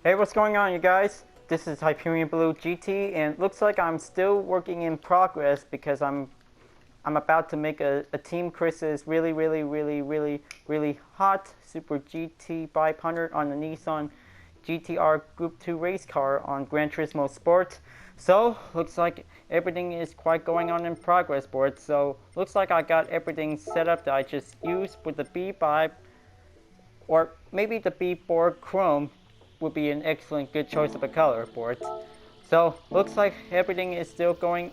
Hey, what's going on, you guys? This is Hyperion-Blue-GT, and it looks like I'm still working in progress because I'm about to make a Team Chris's really hot Super GT500 on the Nissan GT-R Group 2 race car on Gran Turismo Sport. So, looks like everything is quite going on in progress board. So, looks like I got everything set up that I just used with the B5, or maybe the B4 Chrome would be an excellent good choice of a color for it. So, looks like everything is still going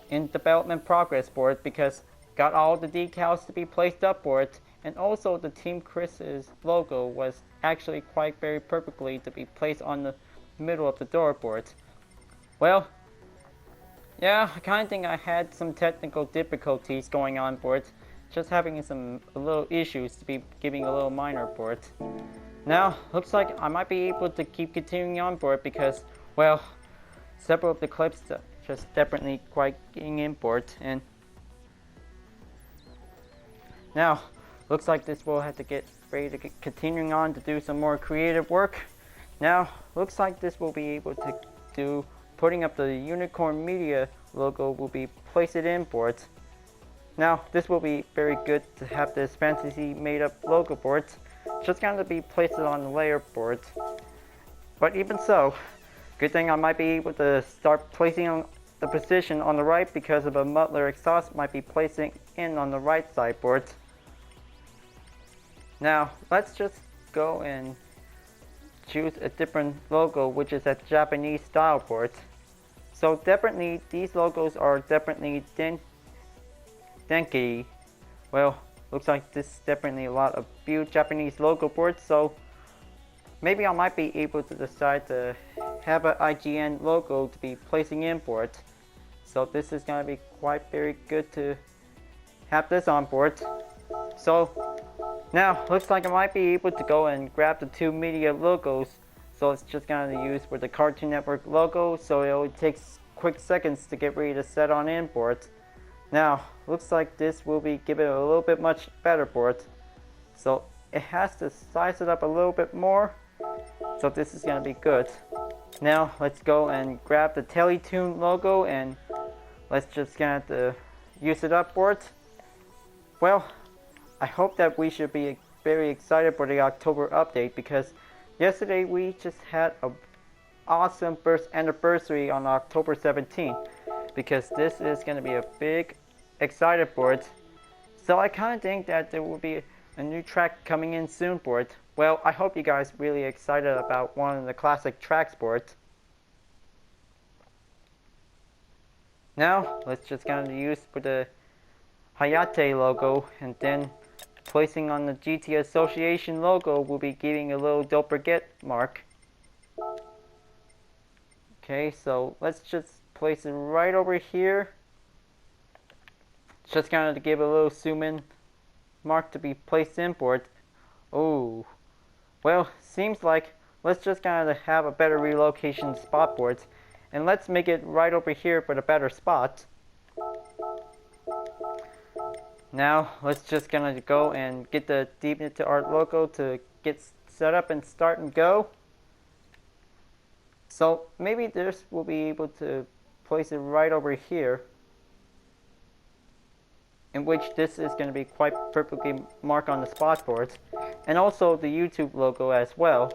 in development progress for it because got all the decals to be placed up for it, and also the Team Chris's logo was actually quite very perfectly to be placed on the middle of the door for it. Well, yeah, I kind of think I had some technical difficulties going on for it, just having some little issues to be giving a little minor for it. Now, looks like I might be able to keep continuing on for it because, well, several of the clips just definitely quite getting in for it. And now, looks like this will have to get ready to get continuing on to do some more creative work. Now, looks like this will be able to do putting up the Unicorn Media logo will be placed it in for it. Now, this will be very good to have this fantasy made up logo for it. Just going to be placed on the layer for it. But even so, good thing I might be able to start placing the position on the right because of a muffler exhaust might be placing in on the right side for it. Now, let's just go and choose a different logo, which is a Japanese style for it. So definitely, these logos are definitely Denki. Well, looks like this is definitely a lot of few Japanese logo boards, so maybe I might be able to decide to have an IGN logo to be placing in for it. So this is going to be quite very good to have this on board. So now looks like I might be able to go and grab the two media logos. So it's just going to use for the Cartoon Network logo, so it only takes quick seconds to get ready to set on in for it. Now, looks like this will be giving it a little bit much better for it. So it has to size it up a little bit more. So this is going to be good. Now, let's go and grab the Teletoon logo and let's just get to use it up for it. Well, I hope that we should be very excited for the October update because yesterday we just had an awesome first anniversary on October 17th. Because this is going to be a big excited for it. So I kind of think that there will be a new track coming in soon for it. Well, I hope you guys really excited about one of the classic tracks for it. Now, let's just kind of use for the Hayate logo, and then placing on the GT Association logo will be giving a little don't forget mark. Okay, so let's just place it right over here. Just kind of to give a little zoom in mark to be placed in for it. Oh, well, seems like let's just kind of have a better relocation spot for it. And let's make it right over here for the better spot. Now, let's just gonna go and get the TDWT logo to get set up and start and go. So maybe this will be able to place it right over here, in which this is going to be quite perfectly marked on the spot for it, and also the YouTube logo as well.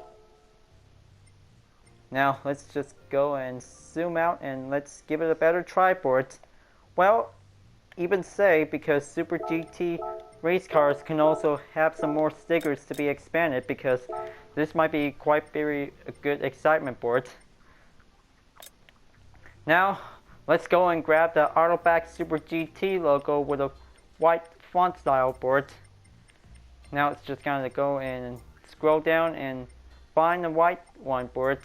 Now let's just go and zoom out and let's give it a better try for it. Well, even say because Super GT race cars can also have some more stickers to be expanded because this might be quite very good excitement for it. Now, let's go and grab the Autoback Super GT logo with a white font style for it. Now it's just going to go and scroll down and find the white one for it.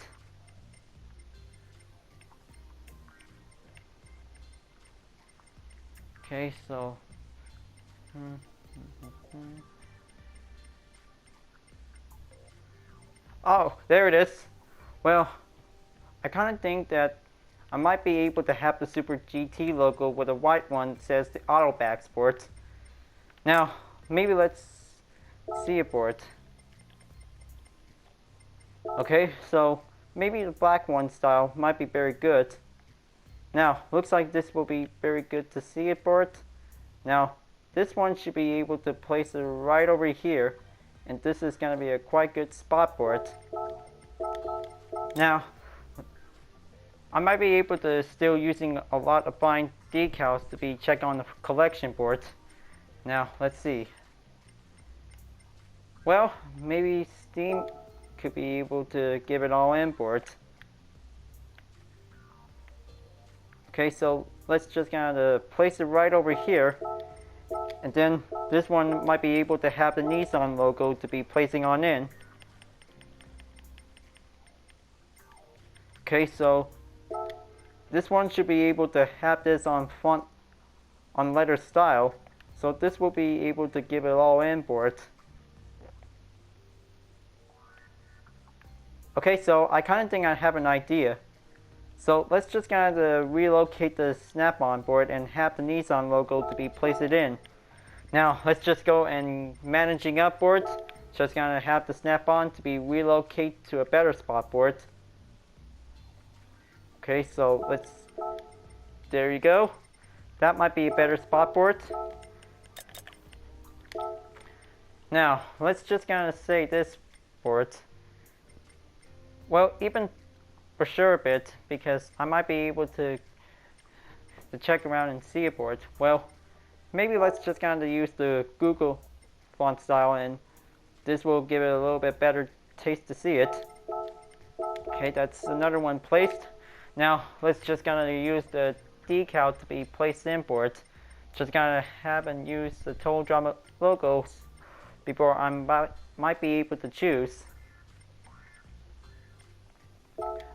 Okay, so oh, there it is. Well, I kind of think that I might be able to have the Super GT logo with a white one that says the Autoback Sports. Now, maybe let's see it for it. Okay, so maybe the black one style might be very good. Now, looks like this will be very good to see it board. Now, this one should be able to place it right over here, and this is going to be a quite good spot board. Now, I might be able to still using a lot of fine decals to be checked on the collection board. Now, let's see. Well, maybe Steam could be able to give it all in board. Okay, so let's just kind of place it right over here. And then this one might be able to have the Nissan logo to be placing on in. Okay, so this one should be able to have this on front on letter style. So this will be able to give it all in board. Okay, so I kind of think I have an idea. So let's just kind of relocate the snap-on board and have the Nissan logo to be placed in. Now let's just go and managing up boards. Just gonna have the snap-on to be relocate to a better spot board. Okay, so let's, there you go. That might be a better spot board. Now let's just gonna say this board. Well, even for sure a bit, because I might be able to check around and see a board. Well, maybe let's just kind of use the Google font style, and this will give it a little bit better taste to see it. Okay, that's another one placed. Now let's just kind of use the decal to be placed in board. Just kind of have and use the Total Drama logos before I might be able to choose.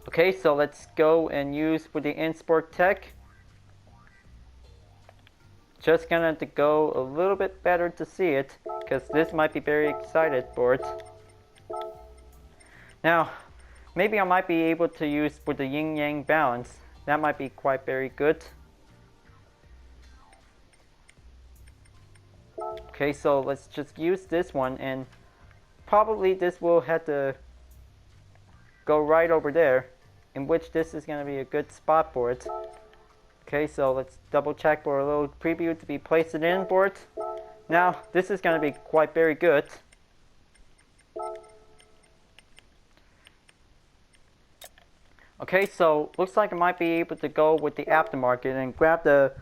Okay, so let's go and use with the Insport Tech. Just gonna to go a little bit better to see it, because this might be very excited board. Now, maybe I might be able to use with the yin yang balance. That might be quite very good. Okay, so let's just use this one, and probably this will have to go right over there, in which this is going to be a good spot board. Okay, so let's double check for a little preview to be placed in board. Now, this is going to be quite very good. Okay, so looks like I might be able to go with the aftermarket and grab the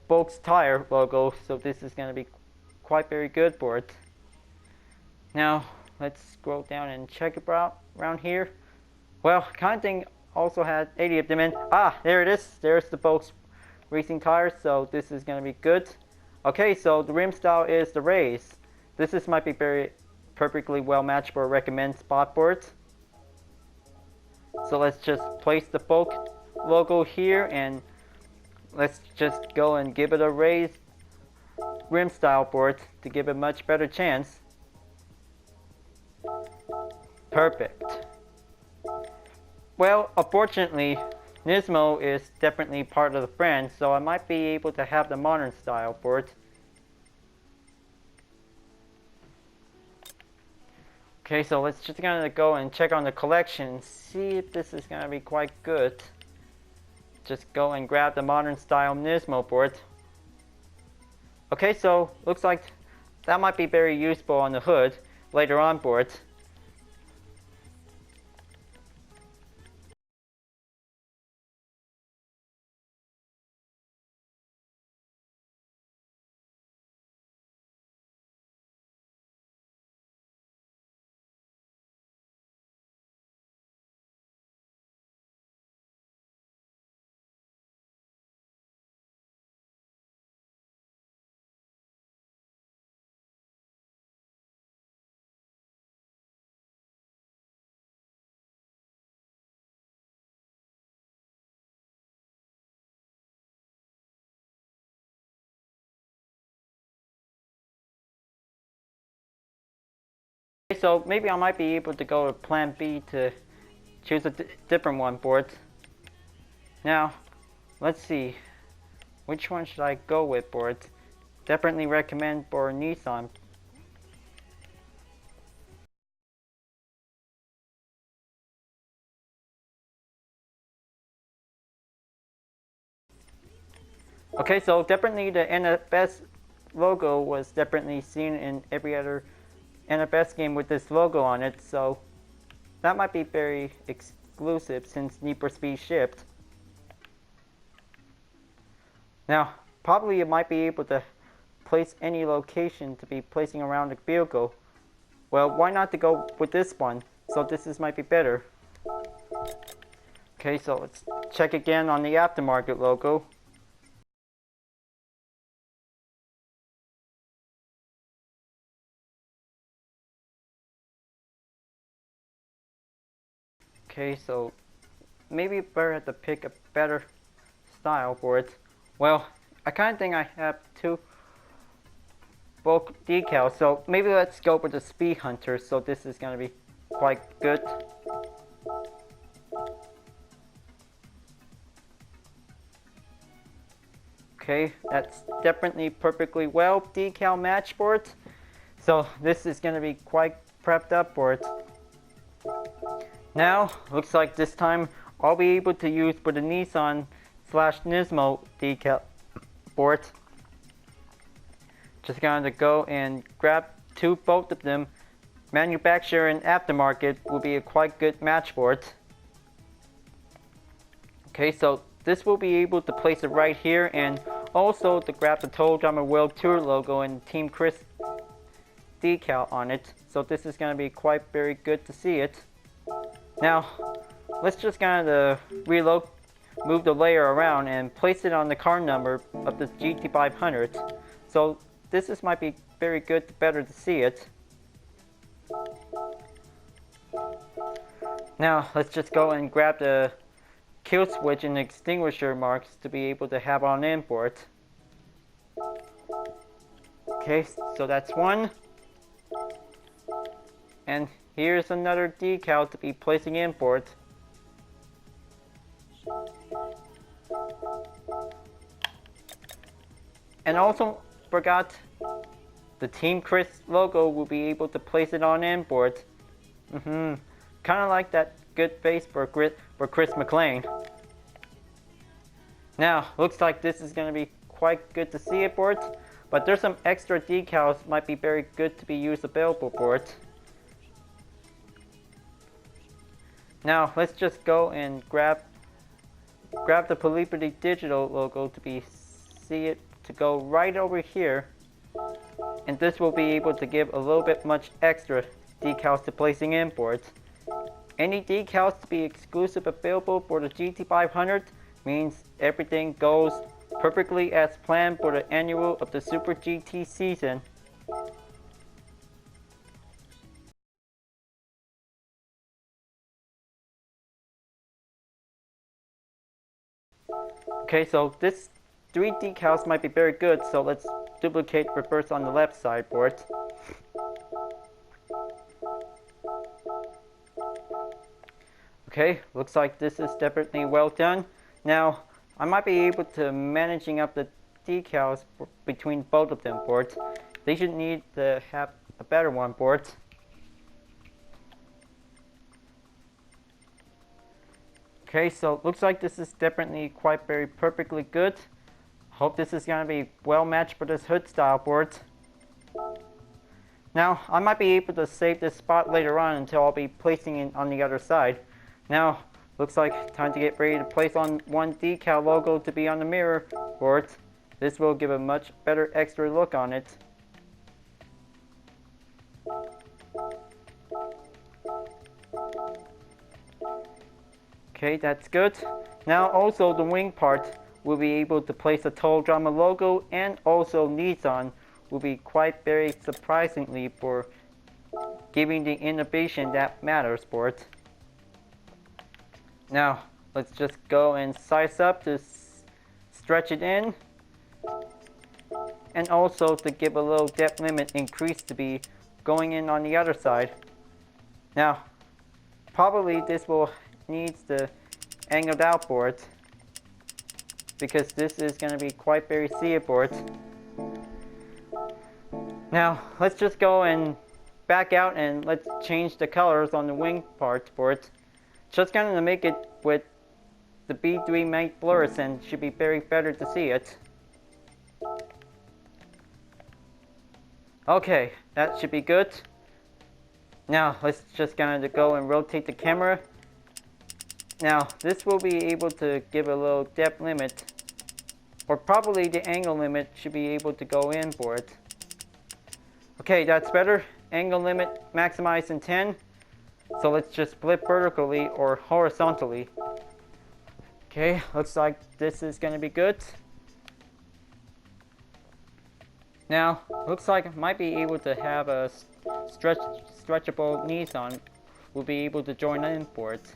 Volks tire logo, so this is going to be quite very good board. Now, let's scroll down and check it out around here. Well, kind of thing also had 80 of them in. Ah, there it is. There's the Volks racing tires, so this is going to be good. Okay, so the rim style is the Race. This might be very perfectly well matched for a recommend spot board. So let's just place the Volks logo here, and let's just go and give it a Race rim style board to give it a much better chance. Perfect. Well, unfortunately, Turismo is definitely part of the brand, so I might be able to have the modern style board. Okay, so let's just gonna go and check on the collection, see if this is gonna be quite good. Just go and grab the modern style Turismo board. Okay, so looks like that might be very useful on the hood later on board. So maybe I might be able to go to plan B to choose a different one board. Now, let's see. Which one should I go with board? Definitely recommend for Nissan Okay, so definitely the NFS logo was definitely seen in every other NFS game with this logo on it, so that might be very exclusive since Need for Speed shipped. Now, probably you might be able to place any location to be placing around the vehicle. Well, why not to go with this one? So might be better. Okay, so let's check again on the aftermarket logo. Okay, so maybe better have to pick a better style for it. Well, I kind of think I have two bulk decals, so maybe let's go with the Speed Hunter, so this is going to be quite good. Okay, that's definitely perfectly well decal match for it, so this is going to be quite prepped up for it. Now, looks like this time I'll be able to use for the Nissan /Nismo decal board. Just going to go and grab both of them. Manufacturer and aftermarket will be a quite good match for it. Okay, so this will be able to place it right here, and also to grab the Total Drama World Tour logo and Team Chris decal on it. So this is going to be quite very good to see it. Now, let's just kind of move the layer around and place it on the car number of the GT500. So this might be very good, better to see it. Now, let's just go and grab the kill switch and extinguisher marks to be able to have on import. Okay, so that's one. And here's another decal to be placing import. And also forgot the Team Chris logo will be able to place it on import. Kind of like that good face for Chris McLean. Now, looks like this is going to be quite good to see it for it, but there's some extra decals might be very good to be used available for it. Now, let's just go and grab the Livery Digital logo to see it to go right over here, and this will be able to give a little bit much extra decals to placing import. Any decals to be exclusive available for the GT500 means everything goes perfectly as planned for the annual of the Super GT season. Okay, so this 3 decals might be very good, so let's duplicate reverse on the left side for it. Okay, looks like this is definitely well done. Now, I might be able to managing up the decals between both of them for it. They should need to have a better one for it. Okay, so looks like this is definitely quite very perfectly good. Hope this is going to be well matched for this hood style board. Now, I might be able to save this spot later on until I'll be placing it on the other side. Now, looks like time to get ready to place on one decal logo to be on the mirror board. This will give a much better extra look on it. Okay, that's good. Now also the wing part will be able to place a Total Drama logo, and also Nissan will be quite very surprisingly for giving the innovation that matters for it. Now, let's just go and size up to stretch it in, and also to give a little depth limit increase to be going in on the other side. Now, probably this will needs the angled out board, because this is going to be quite very seeable. Now, let's just go and back out and let's change the colors on the wing part for it. Just kind of make it with the B3 matte fluorescent should be very better to see it. Okay, that should be good. Now let's just gonna go and rotate the camera. Now this will be able to give a little depth limit, or probably the angle limit should be able to go in for it. Okay, that's better. Angle limit maximized in 10. So let's just flip vertically or horizontally. Okay, looks like this is gonna be good. Now, looks like I might be able to have a stretchable Nissan. We'll be able to join in for it.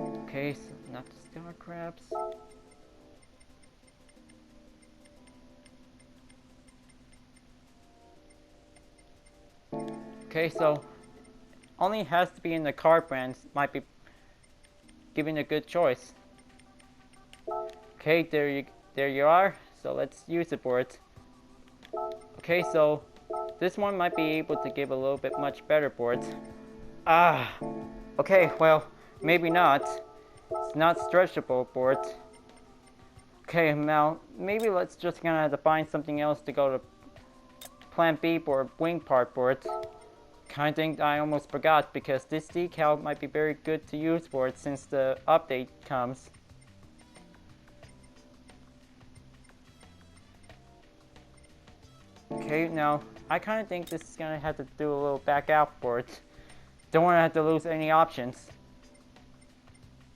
Okay, so not the star crabs. Okay, so only has to be in the car brands. Might be giving a good choice. Okay, there you are. So let's use it for it. Okay, so this one might be able to give a little bit much better for it. Okay, well, maybe not. It's not stretchable for it. Okay, now maybe let's just gonna have to find something else to go to plan B for wing part for it. Kinda think I almost forgot because this decal might be very good to use for it since the update comes. Okay, now I kind of think this is gonna have to do a little back out for it. Don't want to have to lose any options.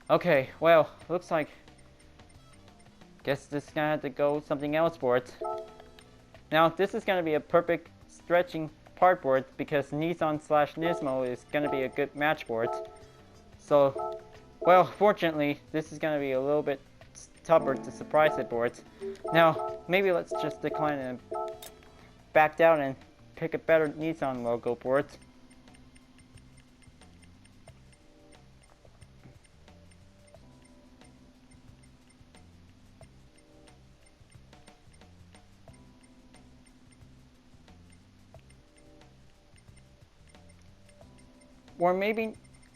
Okay, well, looks like guess this is gonna have to go something else for it. Now this is gonna be a perfect stretching part for it because Nissan/Nismo is gonna be a good match for it. So, well, fortunately, this is gonna be a little bit tougher to surprise it for it. Now, maybe let's just decline and back down and pick a better Nissan logo for it. Or maybe,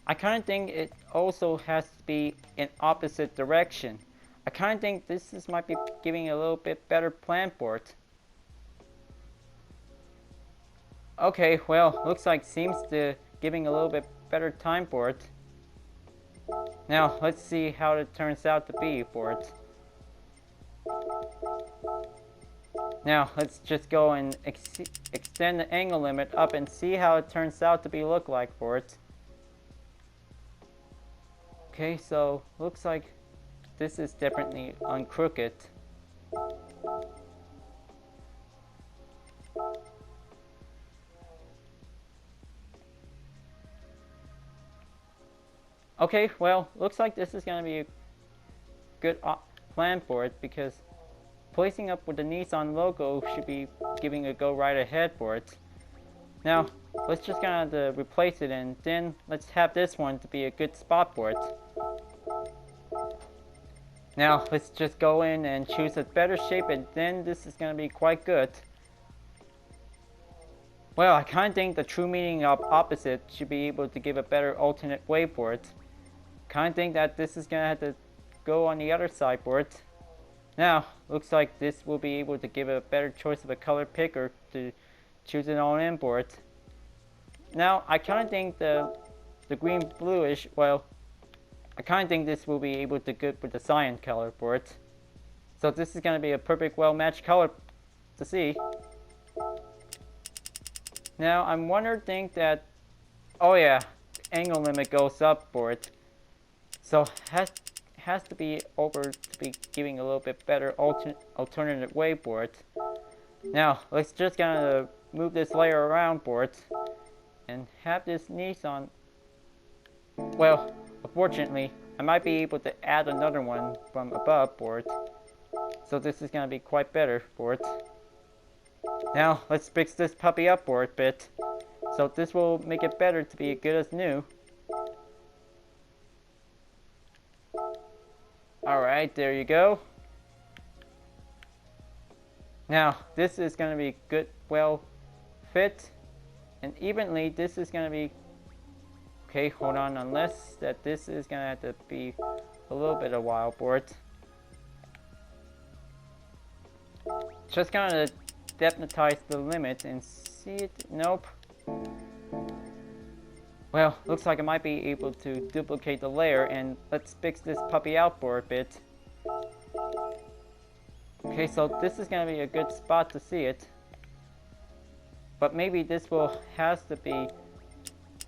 I kind of think it also has to be in opposite direction. I kind of think this might be giving a little bit better plan for it. Okay, well, looks like seems to giving a little bit better time for it. Now, let's see how it turns out to be for it. Now, let's just go and extend the angle limit up and see how it turns out to be look like for it. Okay, so looks like this is definitely uncrooked. Okay, well, looks like this is going to be a good plan for it because placing up with the Nissan logo should be giving a go right ahead for it. Now, let's just kind of replace it and then let's have this one to be a good spot for it. Now, let's just go in and choose a better shape and then this is going to be quite good. Well, I kind of think the true meaning of opposite should be able to give a better alternate way for it. Kind of think that this is going to have to go on the other side for it. Now, looks like this will be able to give a better choice of a color picker to choose it on in for it. Now, I kind of think the green bluish, well, I kind of think this will be able to go with the cyan color for it. So this is going to be a perfect well-matched color to see. Now, I'm wondering that, oh yeah, angle limit goes up for it. So has to be over to be giving a little bit better alternative way for it. Now, let's just gonna move this layer around for it and have this Nissan. Well, unfortunately, I might be able to add another one from above for it. So this is gonna be quite better for it. Now, let's fix this puppy up for it a bit. So this will make it better to be as good as new. Alright, there you go. Now, this is going to be good, well fit, and evenly, this is going to be, okay, hold on, unless that this is going to have to be a little bit of a while for it. Just going to deputize the limit and see it? Nope. Well, looks like I might be able to duplicate the layer, and let's fix this puppy out for a bit. Okay, so this is gonna be a good spot to see it. But maybe this will has to be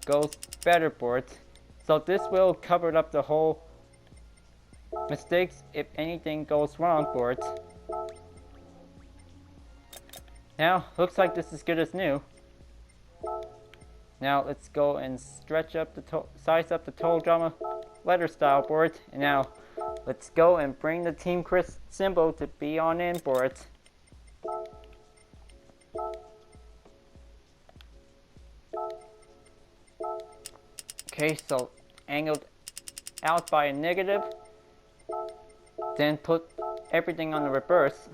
goes better for it. So this will cover up the whole mistakes if anything goes wrong for it. Now, looks like this is good as new. Now let's go and stretch up the size up the total drama letter style for it. And now let's go and bring the Team Chris symbol to be on in for it. Okay, so angled out by a negative. Then put everything on the reverse.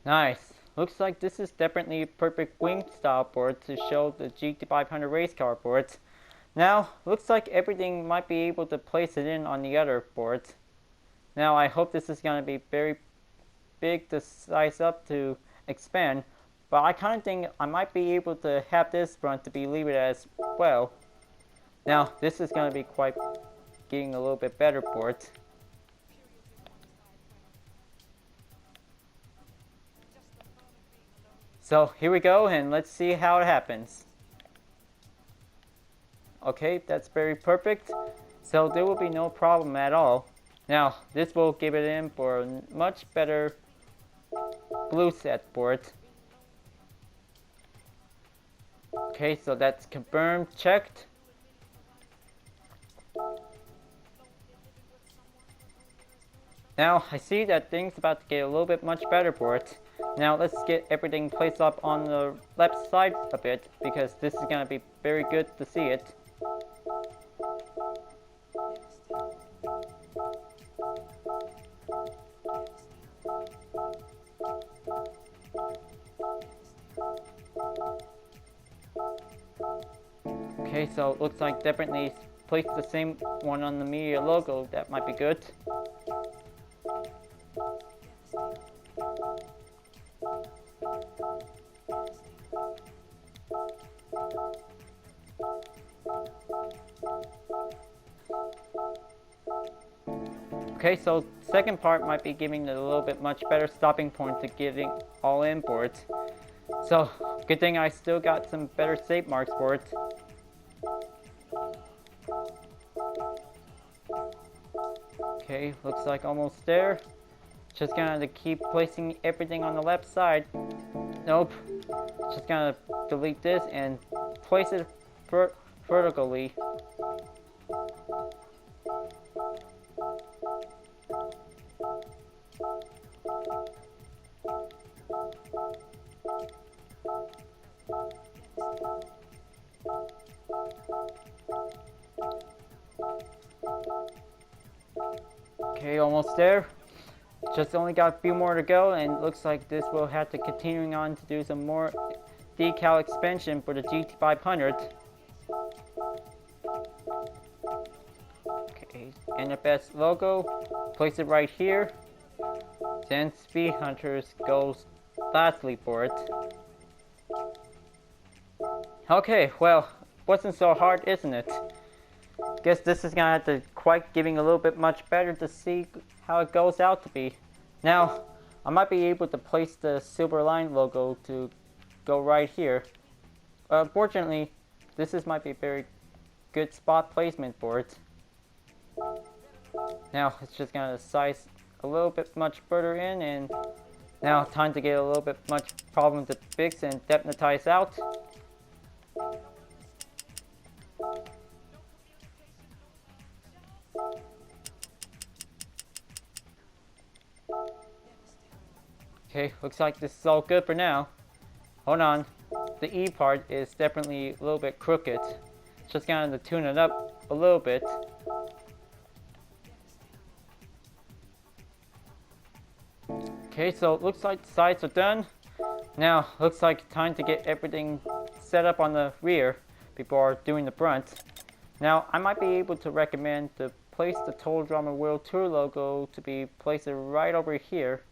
Nice. Looks like this is definitely a perfect wing style board to show the GT500 race car boards. Now, looks like everything might be able to place it in on the other boards. Now, I hope this is going to be very big to size up to expand. But I kind of think I might be able to have this front to be levered as well. Now, this is going to be quite getting a little bit better boards. So here we go, and let's see how it happens. Okay, that's very perfect. So there will be no problem at all. Now, this will give it in for a much better blue set board. Okay, so that's confirmed, checked. Now, I see that things about to get a little bit much better for it. Now, let's get everything placed up on the left side a bit, because this is going to be very good to see it. Okay, so it looks like definitely place the same one on the media logo. That might be good. Okay, so second part might be giving it a little bit much better stopping point to getting all in boards. So, good thing I still got some better shape marks for it. Okay, looks like almost there. Just gonna keep placing everything on the left side. Nope. Just gonna delete this and place it vertically. Okay, almost there. Just only got a few more to go, and looks like this will have to continuing on to do some more decal expansion for the GT500. Okay, NFS logo, place it right here. Then Speed Hunters goes lastly for it. Okay, well, wasn't so hard, isn't it? Guess this is gonna have to quite giving a little bit much better to see how it goes out to be. Now, I might be able to place the silver line logo to go right here. Unfortunately, this might be a very good spot placement for it. Now, it's just gonna size a little bit much further in, and now time to get a little bit much problem to fix and definitize out. Okay, looks like this is all good for now. Hold on, the E part is definitely a little bit crooked. Just gonna tune it up a little bit. Okay, so it looks like the sides are done. Now, looks like time to get everything set up on the rear before doing the front. Now, I might be able to recommend to place the Total Drama World Tour logo to be placed right over here.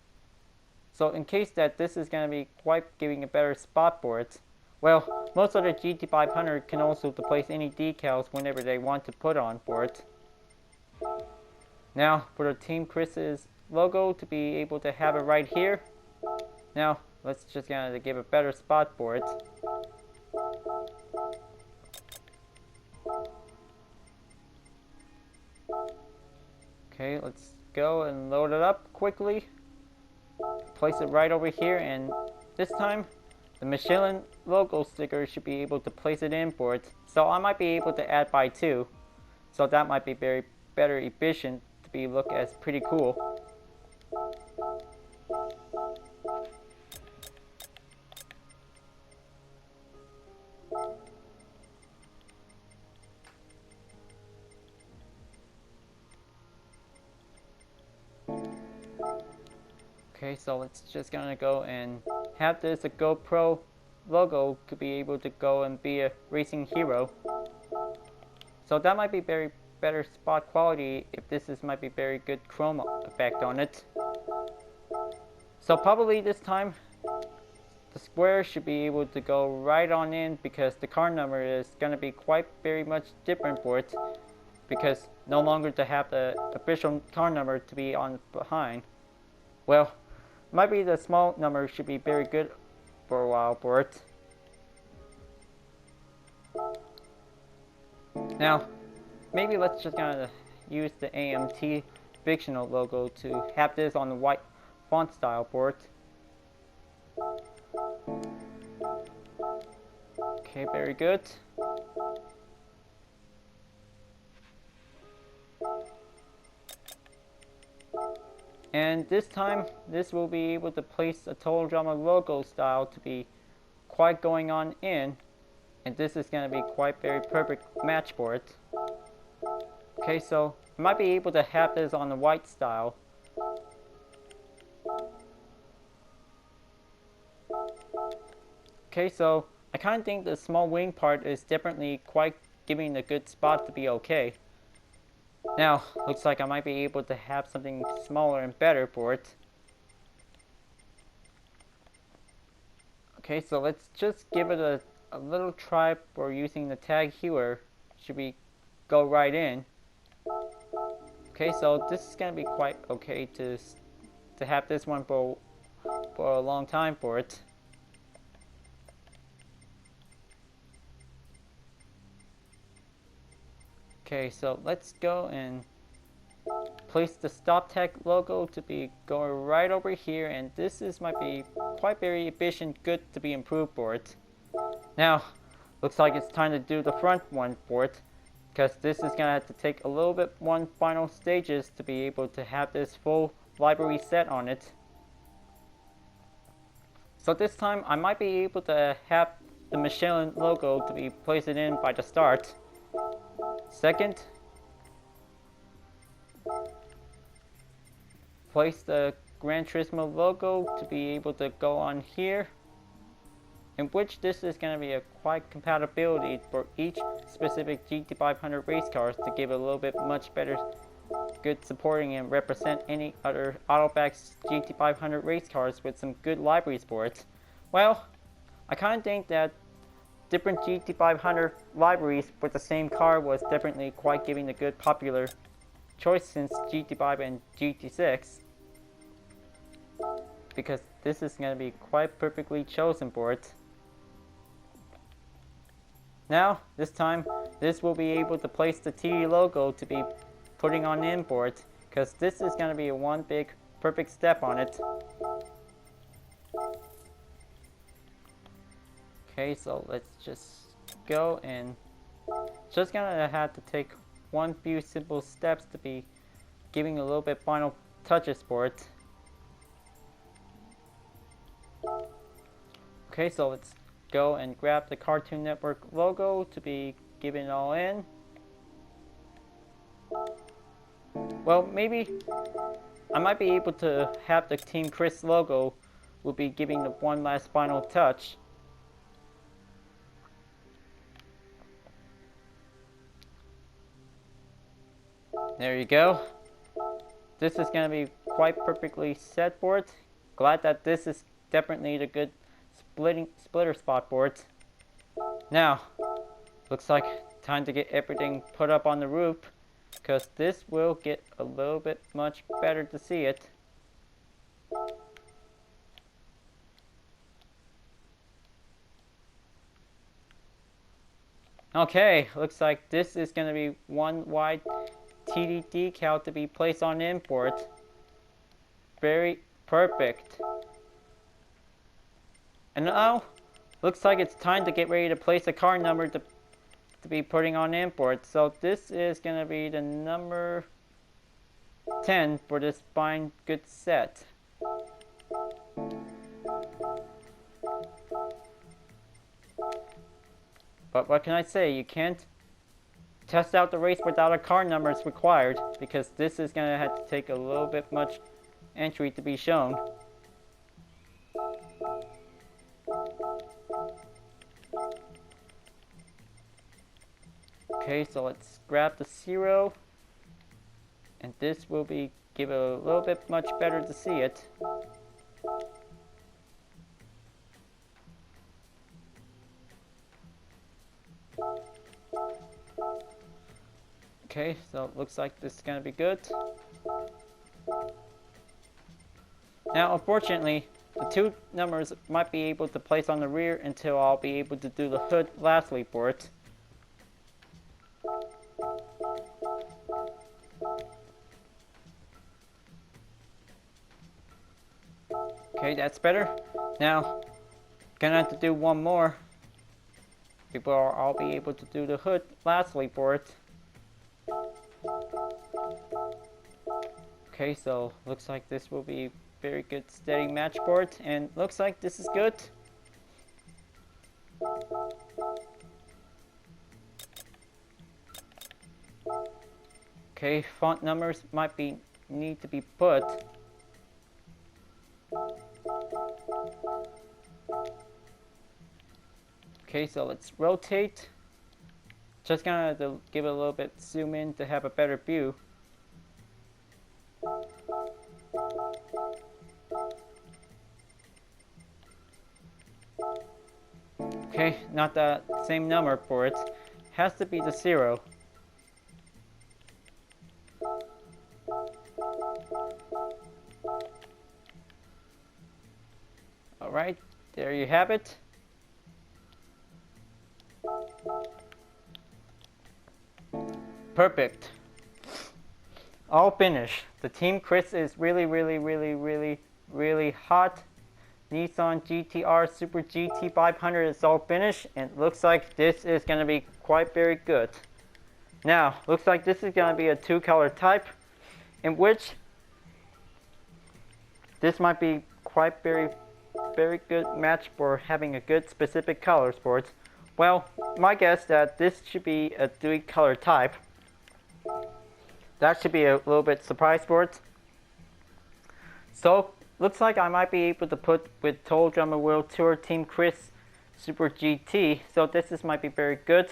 So in case that this is going to be quite giving a better spot for it, well, most of the GT500 can also place any decals whenever they want to put on for it. Now for the Team Chris's logo to be able to have it right here. Now let's just kind of give a better spot for it. Okay, let's go and load it up quickly. Place it right over here, and this time the Michelin logo sticker should be able to place it in for it. So I might be able to add by 2. So that might be very better efficient to be look as pretty cool. Okay, so let's just gonna go and have this a GoPro logo to be able to go and be a racing hero. So that might be very better spot quality if this might be very good chroma effect on it. So probably this time the square should be able to go right on in, because the car number is gonna be quite very much different for it, because no longer to have the official car number to be on behind. Well, might be the small number should be very good for a while for it. Now, maybe let's just kind of use the AMT fictional logo to have this on the white font style for it. Okay, very good. And this time, this will be able to place a Total Drama logo style to be quite going on in. And this is going to be quite very perfect match for it. Okay, so I might be able to have this on the white style. Okay, so I kind of think the small wing part is definitely quite giving a good spot to be okay. Now, looks like I might be able to have something smaller and better for it. Okay, so let's just give it a little try for using the tag here. Should we go right in? Okay, so this is gonna be quite okay to have this one for a long time for it. Okay, so let's go and place the stop tag logo to be going right over here, and this might be quite very efficient, good to be improved for it. Now, looks like it's time to do the front one for it, because this is gonna have to take a little bit one final stages to be able to have this full library set on it. So this time I might be able to have the Michelin logo to be placed in by the start. Second, place the Gran Turismo logo to be able to go on here, in which this is going to be a quite compatibility for each specific GT500 race cars to give a little bit much better good supporting and represent any other Autobacks GT500 race cars with some good libraries for it. Well, I kind of think that different GT500 libraries with the same car was definitely quite giving a good popular choice since GT5 and GT6, because this is going to be quite perfectly chosen for it. Now, this time, this will be able to place the TD logo to be putting on in for it, because this is going to be one big perfect step on it. Okay, so let's just go and just gonna have to take one few simple steps to be giving a little bit final touches for it. Okay, so let's go and grab the Cartoon Network logo to be giving it all in. Well, maybe I might be able to have the Team Chris logo will be giving the one last final touch. There you go. This is going to be quite perfectly set for it. glad that this is definitely the good splitter spot boards. Now, looks like time to get everything put up on the roof, because this will get a little bit much better to see it. Okay, looks like this is going to be one wide TD decal to be placed on import. Very perfect. And now, looks like it's time to get ready to place a car number to be putting on import. So this is going to be the number 10 for this fine good set. But what can I say? You can't test out the race without a car number is required, because this is going to have to take a little bit much entry to be shown. Okay, so let's grab the 0, and this will be give it a little bit much better to see it. Okay, so it looks like this is going to be good. Now, unfortunately, the 2 numbers might be able to place on the rear until I'll be able to do the hood lastly for it. Okay, that's better. Now, gonna have to do one more before I'll be able to do the hood lastly for it. Okay, so looks like this will be very good steady match board, and looks like this is good. Okay, font numbers might need to be put. Okay, so let's rotate. Just gonna give it a little bit zoom in to have a better view. Okay, not the same number for it. Has to be the 0. Alright, there you have it. Perfect. All finished. The Team Chris is really hot. Nissan GT-R Super GT500 is all finished, and looks like this is going to be quite very good. Now, looks like this is going to be a 2-color type, in which this might be quite very good match for having a good specific color sports. Well, my guess that this should be a 3-color type. That should be a little bit surprise sports. So, looks like I might be able to put with Total Drama World Tour Team Chris Super GT. So this might be very good.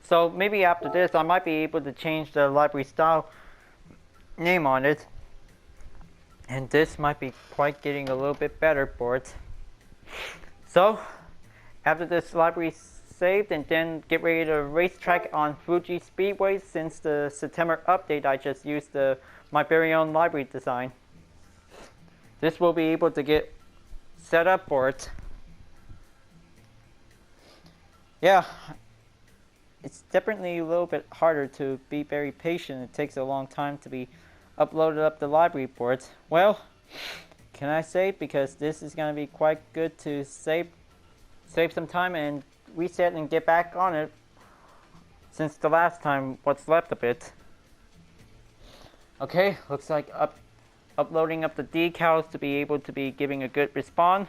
So maybe after this I might be able to change the livery style name on it. And this might be quite getting a little bit better for it. So after this livery saved, and then get ready to racetrack on Fuji Speedway. Since the September update, I just used my very own livery design. This will be able to get set up for it. Yeah, it's definitely a little bit harder to be very patient. It takes a long time to be uploaded up the library ports. Well, can I say, because this is going to be quite good to save some time and reset and get back on it, since the last time what's left of it. Okay, looks like uploading up the decals to be able to be giving a good response.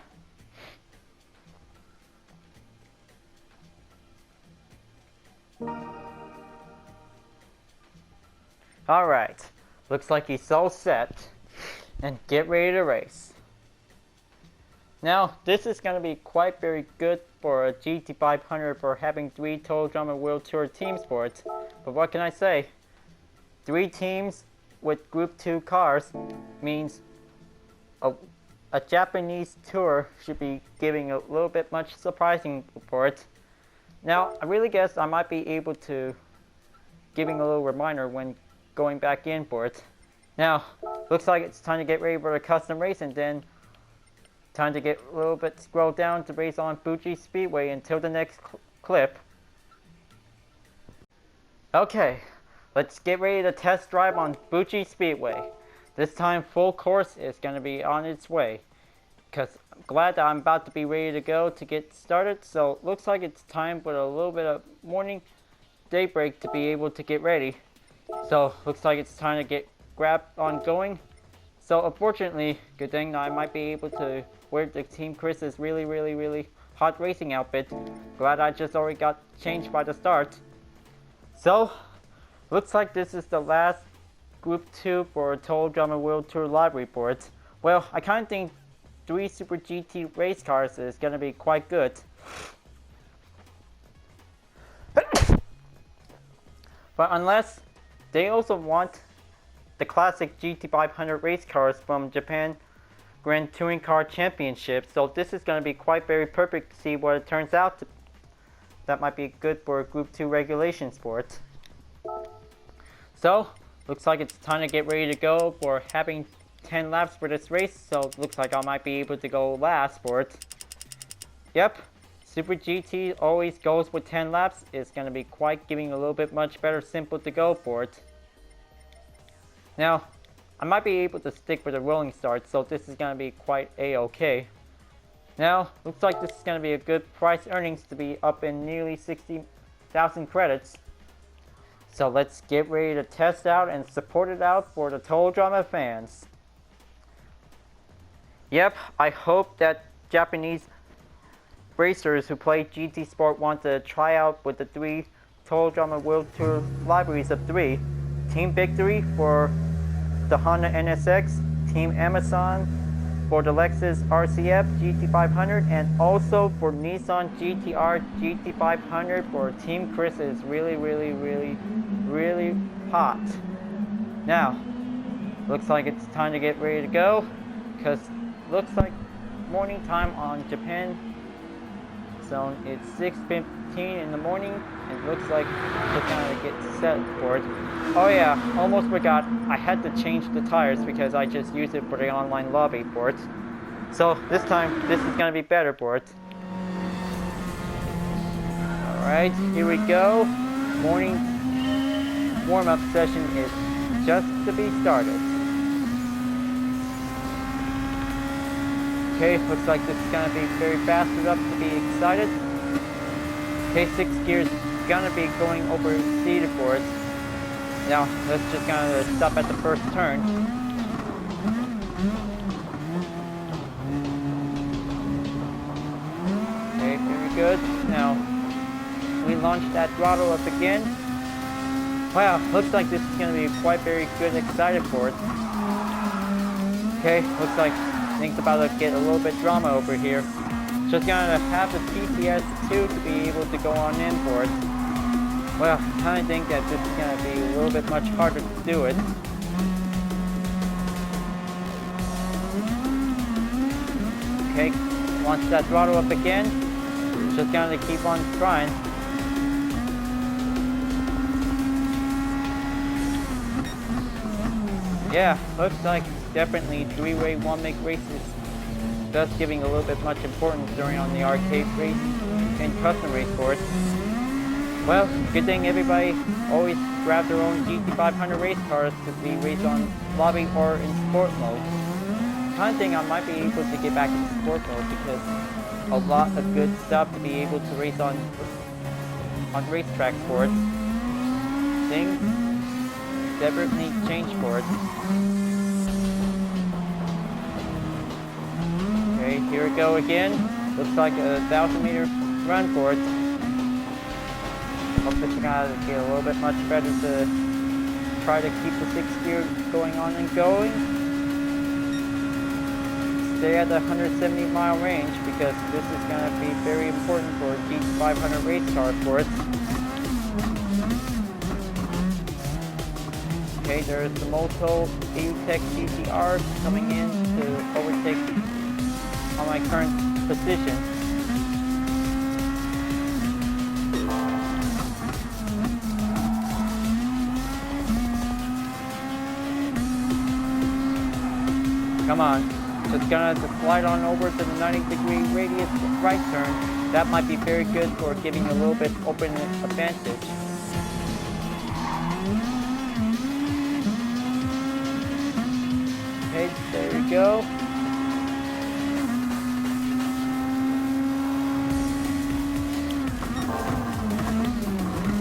Alright, looks like he's all set, and get ready to race. Now, this is going to be quite very good for a GT500 for having 3 Total Drama World Tour team sports. But what can I say? 3 teams with Group 2 cars means a a Japanese tour should be giving a little bit much surprising reports. Now, I really guess I might be able to giving a little reminder when going back in for it. Now, looks like it's time to get ready for the custom race, and then time to get a little bit scroll down to race on Fuji Speedway until the next clip. Okay, let's get ready to test drive on Fuji Speedway. This time full course is going to be on its way, because I'm glad that I'm about to be ready to go to get started. So looks like it's time for a little bit of morning daybreak to be able to get ready. So looks like it's time to get grabbed on going. So unfortunately, good thing I might be able to wear the Team Chris's really hot racing outfit. Glad I just already got changed by the start. So looks like this is the last Group 2 for Total Drama World Tour Live reports. Well, I kind of think 3 Super GT race cars is going to be quite good. But unless they also want the classic GT500 race cars from Japan Grand Touring Car Championship, so this is going to be quite very perfect to see what it turns out to. That might be good for a Group 2 regulation sport. So, looks like it's time to get ready to go for having 10 laps for this race, so looks like I might be able to go last for it. Yep, Super GT always goes with 10 laps. It's going to be quite giving a little bit much better simple to go for it. Now, I might be able to stick with a rolling start, so this is going to be quite a-okay. Now, looks like this is going to be a good price earnings to be up in nearly 60,000 credits. So let's get ready to test out and support it out for the Total Drama fans. Yep, I hope that Japanese racers who play GT Sport want to try out with the 3 Total Drama World Tour libraries of 3. Team Victory for the Honda NSX, Team Amazon for the Lexus RCF GT500, and also for Nissan GT-R GT500 for Team Chris is really hot. Now, looks like it's time to get ready to go, because looks like morning time on Japan zone. It's 6:15 in the morning, and looks like we're gonna get set for it. Oh yeah, almost forgot, I had to change the tires because I just used it for the online lobby for it. So this time, this is gonna be better for it. Alright, here we go. Morning warm-up session is just to be started. Okay, looks like this is gonna be very fast enough to be excited. Okay, 6 gears gonna be going over seated for it. Now, let's just gonna stop at the first turn. Okay, very good. Now, we launch that throttle up again. Wow, looks like this is gonna be quite very good and excited for it. Okay, looks like things about to get a little bit drama over here. Just gonna have the TCS2 to be able to go on in for it. Well, I kind of think that this is going to be a little bit much harder to do it. Okay, launch that throttle up again. Just going to keep on trying. Yeah, looks like definitely 3-way 1-make races, thus giving a little bit much importance during on the arcade race and custom race for it. Well, good thing everybody always grab their own GT500 race cars to be raced on lobby or in sport mode. Kind of thing I might be able to get back in sport mode because a lot of good stuff to be able to race on racetrack for it. Things definitely change for it. Okay, here we go again. Looks like a 1,000-meter run for it. Hope it's gonna get a little bit much better to try to keep the 6th gear going on and going. Stay at the 170-mile range because this is gonna be very important for a GT500 race car for it. Okay, there's the Moto EUTEC GT-R coming in to overtake on my current position. Come on, just gonna slide on over to the 90-degree radius right turn. That might be very good for giving a little bit open advantage. Okay, there we go.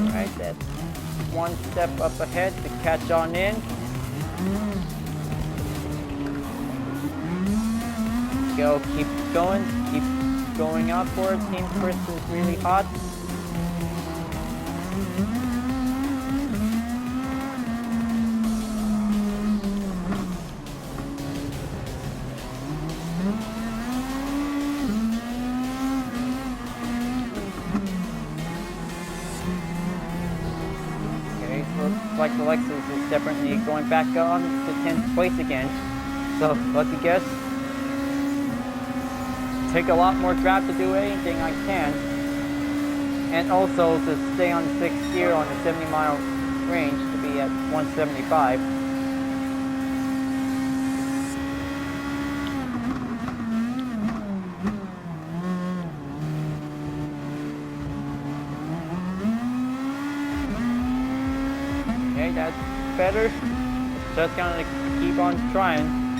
Alright, that's one step up ahead to catch on in. Go, keep going upward. Team Chris is really hot. Okay, looks like the Lexus is definitely going back on to 10th place again. So, lucky guess. Take a lot more grab to do anything I can, and also to stay on 6th gear on the 70-mile range to be at 175. Okay, that's better. Just gonna keep on trying.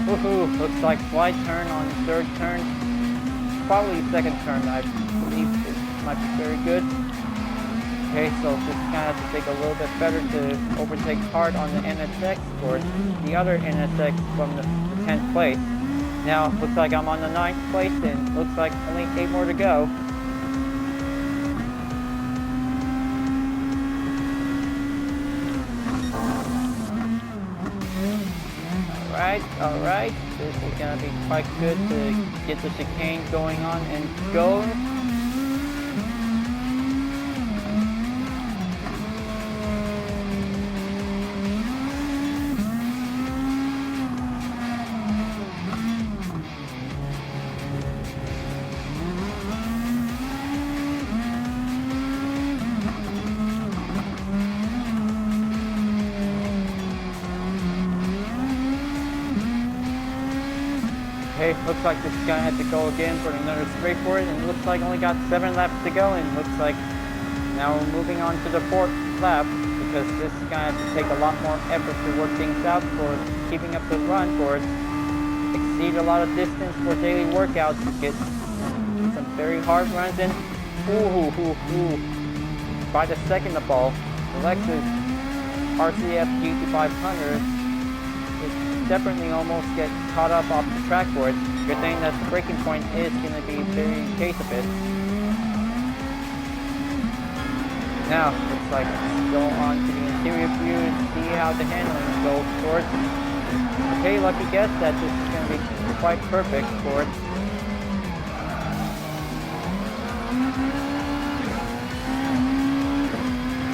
Woohoo! Looks like wide turn on the 3rd turn. Probably 2nd turn, I believe it might be very good. Okay, so just kind of have to take a little bit better to overtake hard on the NSX or the other NSX from the 10th place. Now, looks like I'm on the 9th place and looks like only 8 more to go. Alright, this is gonna be quite good to get the chicane going on and go. Okay, looks like this is gonna have to go again for another straight for it, and it looks like only got 7 laps to go, and looks like now we're moving on to the 4th lap, because this is gonna have to take a lot more effort to work things out for keeping up the run, for it exceed a lot of distance for daily workouts to get some very hard runs in. By the second of all, the Lexus RCF GT500 definitely almost get caught up off the track for it. Good thing that the braking point is going to be very case of it. Now, looks like let's go on to the interior view and see how the handling goes for it. Okay, lucky guess that this is going to be quite perfect for it.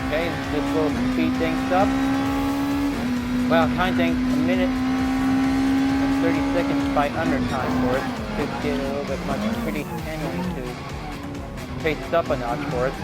Okay, this will speed things up. Well, I think a minute 30 seconds by under time for it. Could get a little bit much pretty handling to pace up a notch for it.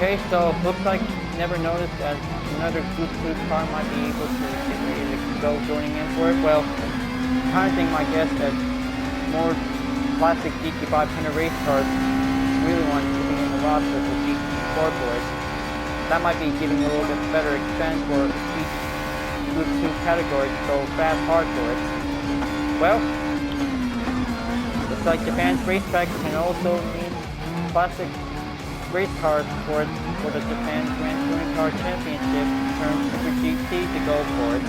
Okay, so looks like never noticed that another Group 2 car might be able to get ready to go joining in for it. Well, kind of think my guess that more classic GT500 race cars really want to be in the roster for GT4 boys. That might be giving a little bit better expand for each Group 2 category to go fast hard for it. Well, looks like Japan's racetrack can also need classic race cars for the Japan Grand Touring Car Championship turned Super GT to go for it.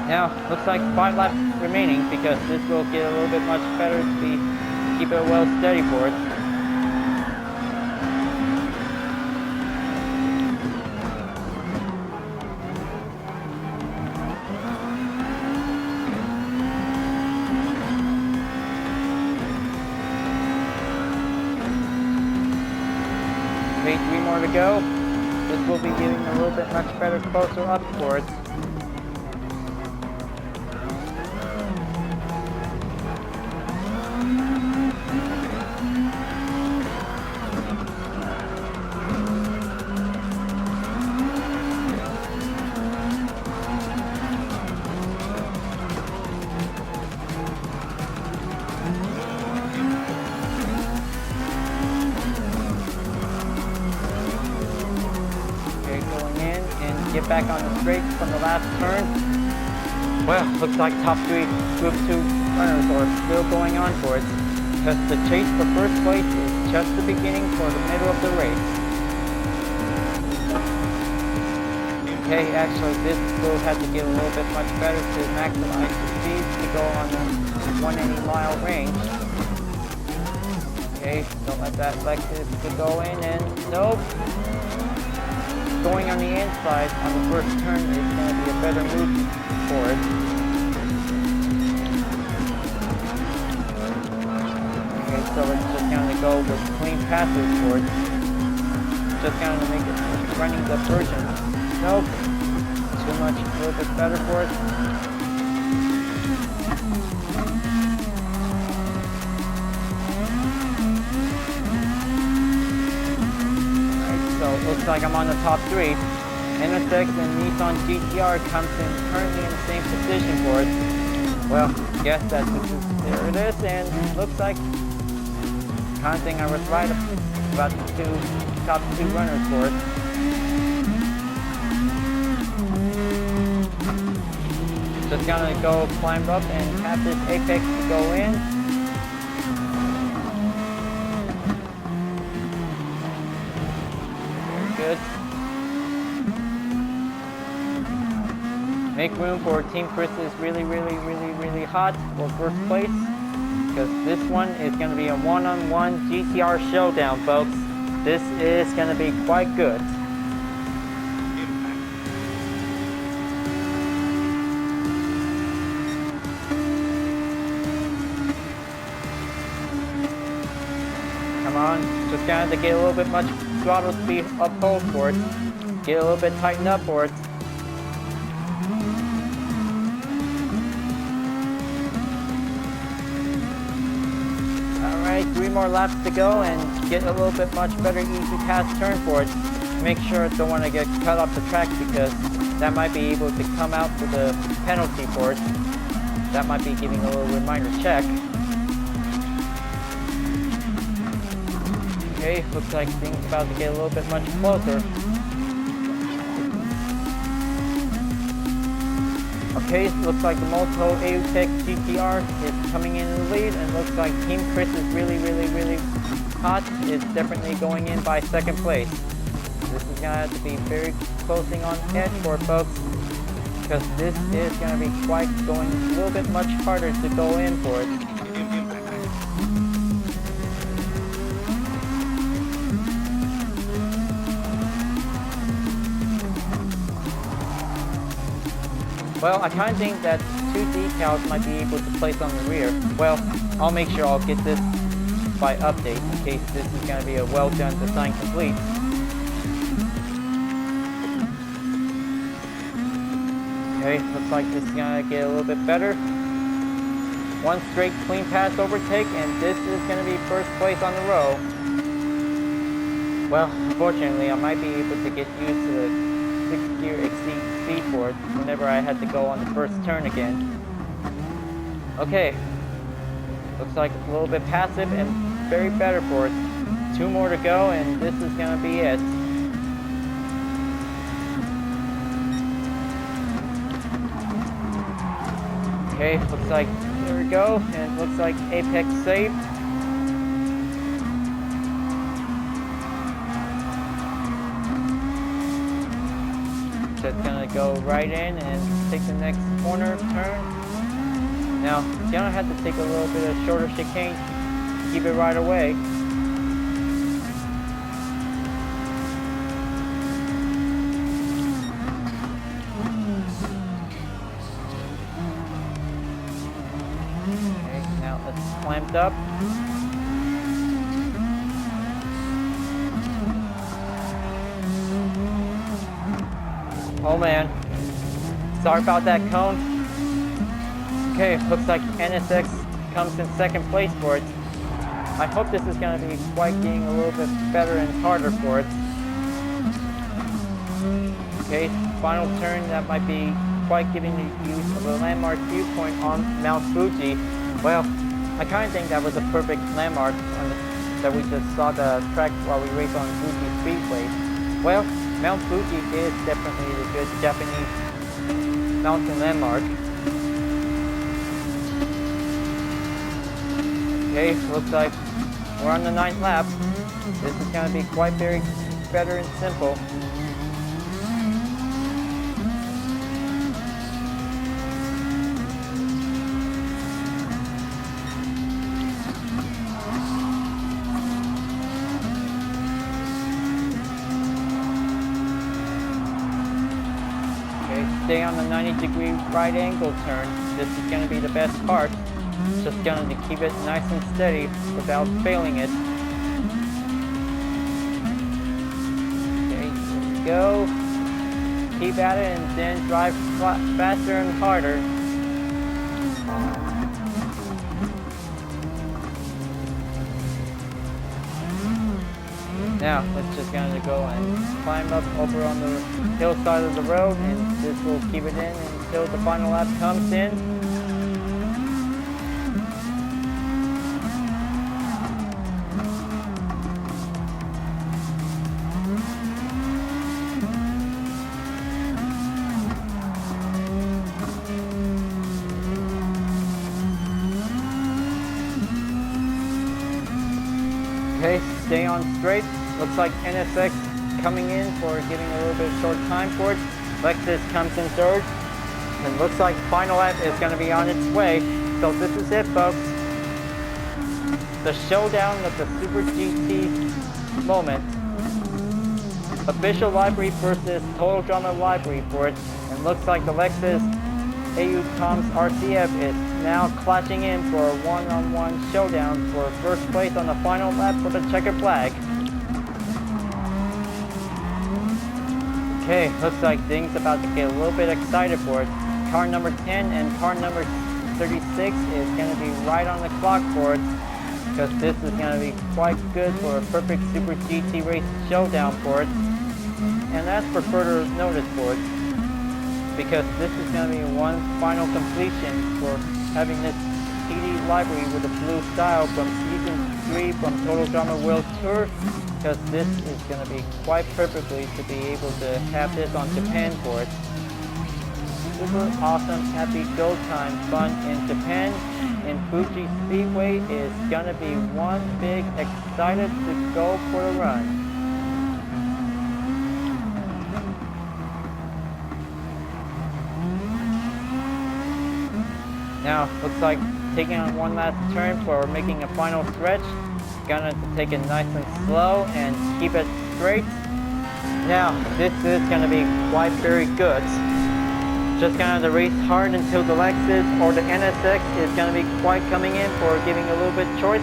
Now, looks like 5 laps remaining because this will get a little bit much better to keep it well steady for it. Okay, 3 more to go. This will be getting a little bit much better closer up for it. Get back on the straight from the last turn. Well, looks like top 3 Group 2 runners are still going on for it because the chase for first place is just the beginning for the middle of the race. Okay, actually this will have to get a little bit much better to maximize the speed to go on the 180-mile range. Okay, don't let that Lexus to go in, and nope. Going on the inside on the first turn is going to be a better move for it. Okay, so it's just going to go with clean passes for it. Just going to make it running the version. Nope. Too much, a little bit better for it. Looks like I'm on the top 3. NSX and Nissan GT-R comes in currently in the same position for it. Well, guess that's there it is, and looks like kind of thing I was right about the top 2 runners for it. Just gonna go climb up and have this apex to go in. Good. Make room for Team Chris is really hot for first place because this one is going to be a one-on-one GT-R showdown, folks. This is going to be quite good. Come on, just going to get a little bit much throttle speed up hold for it. Get a little bit tightened up for it. Alright, 3 more laps to go and get a little bit much better easy pass turn for it. Make sure I don't want to get cut off the track because that might be able to come out for the penalty for it. That might be giving a little reminder check. Okay, looks like things about to get a little bit much closer. Okay, looks like the Moto AUTEC GT-R is coming in the lead, and looks like Team Chris is really hot. It's definitely going in by 2nd place. This is gonna have to be very closing on edge for folks, because this is gonna be quite going a little bit much harder to go in for it. Well, I kind of think that 2 decals might be able to place on the rear. Well, I'll make sure I'll get this by update in case this is going to be a well done design complete. Okay, looks like this is going to get a little bit better. 1 straight clean pass overtake, and this is going to be 1st place on the row. Well, unfortunately, I might be able to get used to the 6-gear exceed speed for it whenever I had to go on the 1st turn again. Okay, looks like a little bit passive and very better for it. 2 more to go, and this is going to be it. Okay, looks like there we go, and looks like apex saved. Just gonna go right in and take the next corner turn. Now, you're gonna have to take a little bit of shorter chicane to keep it right away. Okay, now it's clamped up. Oh man, sorry about that cone. Okay, looks like NSX comes in second place for it. I hope this is going to be quite getting a little bit better and harder for it. Okay, final turn, that might be quite giving the use of a landmark viewpoint on Mount Fuji. Well, I kind of think that was a perfect landmark that we just saw the track while we raced on Fuji Speedway. Well, Mount Fuji is definitely a good Japanese mountain landmark. Okay, looks like we're on the 9th lap. This is going to be quite very better and simple. Stay on the 90-degree right angle turn. This is going to be the best part. Just going to keep it nice and steady without failing it. Okay, let's go. Keep at it and then drive faster and harder. Now, let's just going to go and climb up over on the hillside of the road, and this will keep it in until the final lap comes in. Okay, stay on straight. Looks like NSX coming in for giving a little bit short time for it. Lexus comes in third. And looks like final lap is going to be on its way. So this is it, folks. The showdown of the Super GT moment. Official Livery versus Total Drama Livery for it. And looks like the Lexus AU Tom's RCF is now clashing in for a one-on-one showdown for first place on the final lap for the checkered flag. Okay, looks like things about to get a little bit excited for it. Car number 10 and car number 36 is going to be right on the clock for it, because this is going to be quite good for a perfect Super GT race showdown for it. And that's for further notice for it, because this is going to be one final completion for having this TD livery with the blue style from Season 3 from Total Drama World Tour, because this is going to be quite perfectly to be able to have this on Japan for it. Super awesome, happy go time fun in Japan, and Fuji Speedway is going to be one big excited to go for the run. Now, looks like taking on one last turn for making a final stretch. Gonna take it nice and slow and keep it straight. Now, this is gonna be quite very good. Just gonna have to race hard until the Lexus or the NSX is gonna be quite coming in for giving a little bit choice.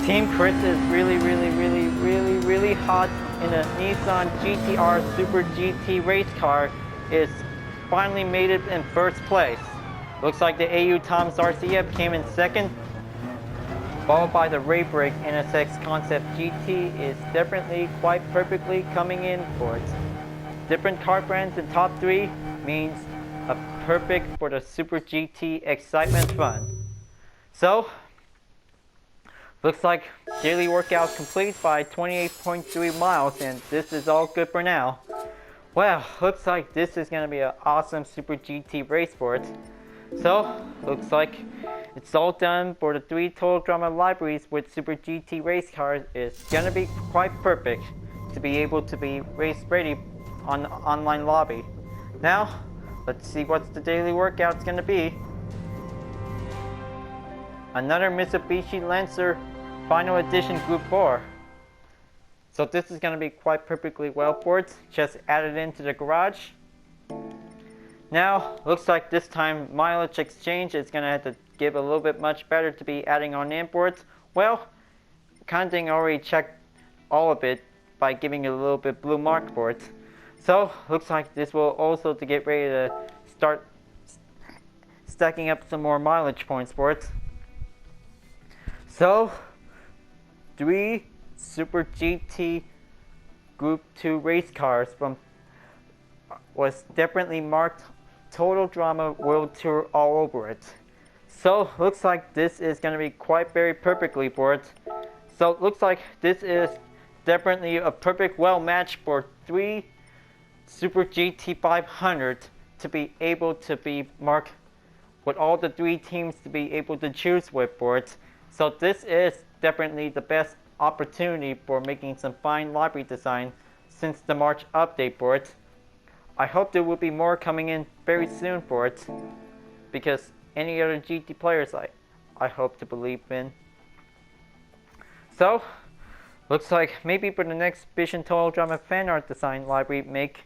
Team Chris is really hot in the Nissan GT-R Super GT race car. Is finally made it in first place. Looks like the AU Tom's RCF came in second, followed by the Ray Brake NSX Concept GT is definitely quite perfectly coming in for it. Different car brands in top 3 means a perfect for the Super GT excitement fun. So, looks like daily workout complete by 28.3 miles, and this is all good for now. Well, looks like this is going to be an awesome Super GT race for it. So, looks like it's all done for the 3 Total Drama libraries with Super GT race cars. Is going to be quite perfect to be able to be race ready on the online lobby. Now, let's see what the daily workout's gonna be. Another Mitsubishi Lancer Final Edition Group 4. So this is gonna be quite perfectly well for it. Just added into the garage. Now, looks like this time mileage exchange is gonna have to give a little bit much better to be adding on imports. Well, kind of thing already checked all of it by giving it a little bit blue mark for it. So, looks like this will also to get ready to start stacking up some more mileage points for it. So, 3 Super GT Group 2 race cars from was definitely marked Total Drama World Tour all over it. So, looks like this is going to be quite very perfectly for it. So, looks like this is definitely a perfect well match for 3 Super GT500 to be able to be marked with all the 3 teams to be able to choose with for it. So this is definitely the best opportunity for making some fine livery design since the March update for it. I hope there will be more coming in very soon for it, because any other GT players I hope to believe in. So, looks like maybe for the next Vision Total Drama fan art design library make,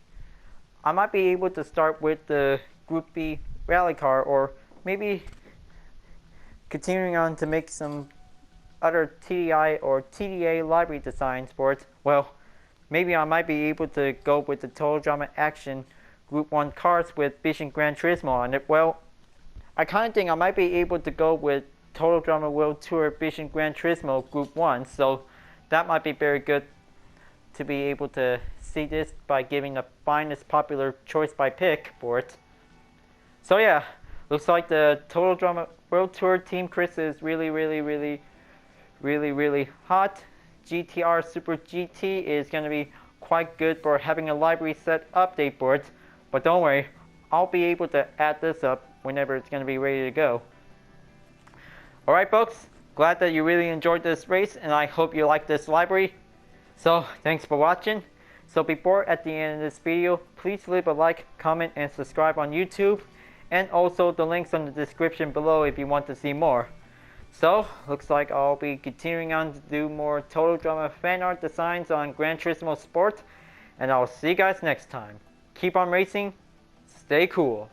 I might be able to start with the Group B rally car, or maybe continuing on to make some other TDI or TDA library designs for it. Well, maybe I might be able to go with the Total Drama Action Group 1 cars with Vision Gran Turismo on it. Well, I kind of think I might be able to go with Total Drama World Tour Vision Gran Turismo Group 1, so that might be very good to be able to see this by giving the finest popular choice by pick for it. So yeah, looks like the Total Drama World Tour Team Chris is really hot. GT-R Super GT is going to be quite good for having a library set update for it. But don't worry, I'll be able to add this up whenever it's going to be ready to go. Alright folks, glad that you really enjoyed this race, and I hope you like this library. So, thanks for watching. So before at the end of this video, please leave a like, comment, and subscribe on YouTube. And also the links on the description below if you want to see more. So, looks like I'll be continuing on to do more Total Drama fan art designs on Gran Turismo Sport. And I'll see you guys next time. Keep on racing, stay cool.